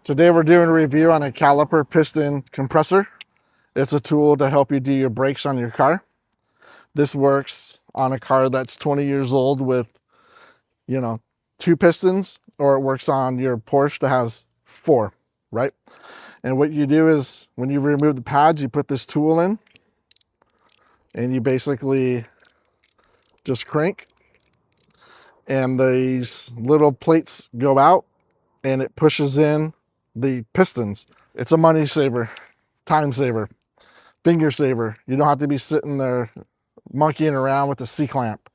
Today we're doing a review on a Caliper piston compressor. It's a tool to help you do your brakes on your car. This works on a car that's 20 years old with, 2 pistons, or it works on your Porsche that has 4, right? And what you do is when you remove the pads, you put this tool in and you basically just crank and these little plates go out and it pushes in the pistons. It's a money saver, time saver, finger saver. You don't have to be sitting there monkeying around with the C-clamp,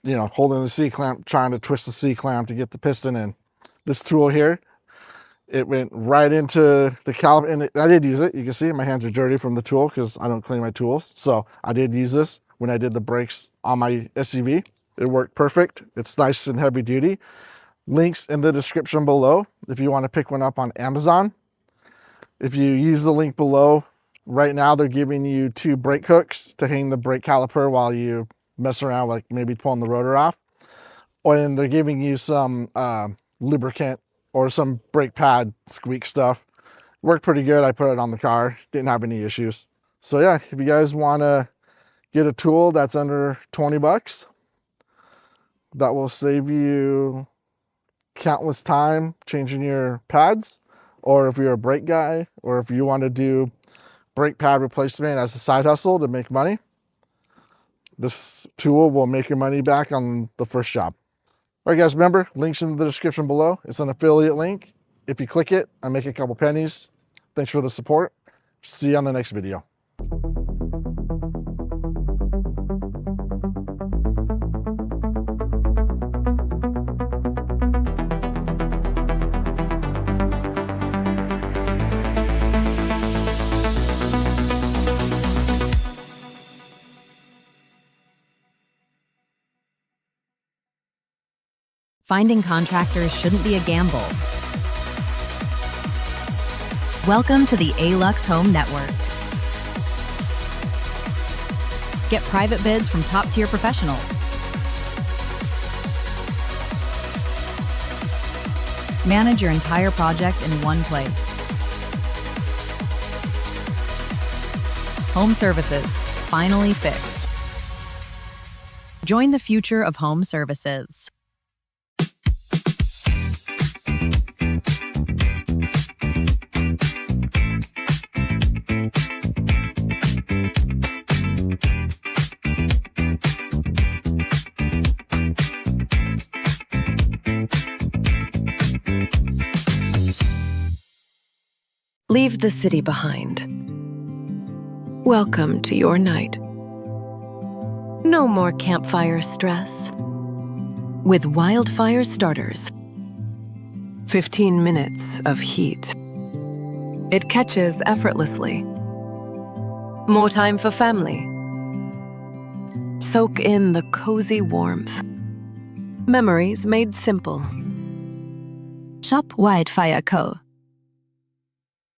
holding the C-clamp, trying to twist the C-clamp to get the piston in. This tool here, it went right into the caliper, and I did use it. You can see my hands are dirty from the tool because I don't clean my tools. So I did use this when I did the brakes on my SUV. It worked perfect. It's nice and heavy duty. Links in the description below if you want to pick one up on Amazon. If you use the link below, right now they're giving you 2 brake hooks to hang the brake caliper while you mess around, like maybe pulling the rotor off. And they're giving you some lubricant or some brake pad squeak stuff. Worked pretty good. I put it on the car. Didn't have any issues. So yeah, if you guys want to get a tool that's under 20 bucks, that will save you countless time changing your pads, or if you're a brake guy, or if you want to do brake pad replacement as a side hustle to make money, this tool will make your money back on the first job. All right, guys, remember, links in the description below. It's an affiliate link. If you click it, I make a couple pennies. Thanks for the support. See you on the next video. Finding contractors shouldn't be a gamble. Welcome to the ALux Home Network. Get private bids from top-tier professionals. Manage your entire project in one place. Home services, finally fixed. Join the future of home services. Leave the city behind. Welcome to your night. No more campfire stress. With wildfire starters, 15 minutes of heat. It catches effortlessly. More time for family. Soak in the cozy warmth. Memories made simple. Shop Wildfire Co.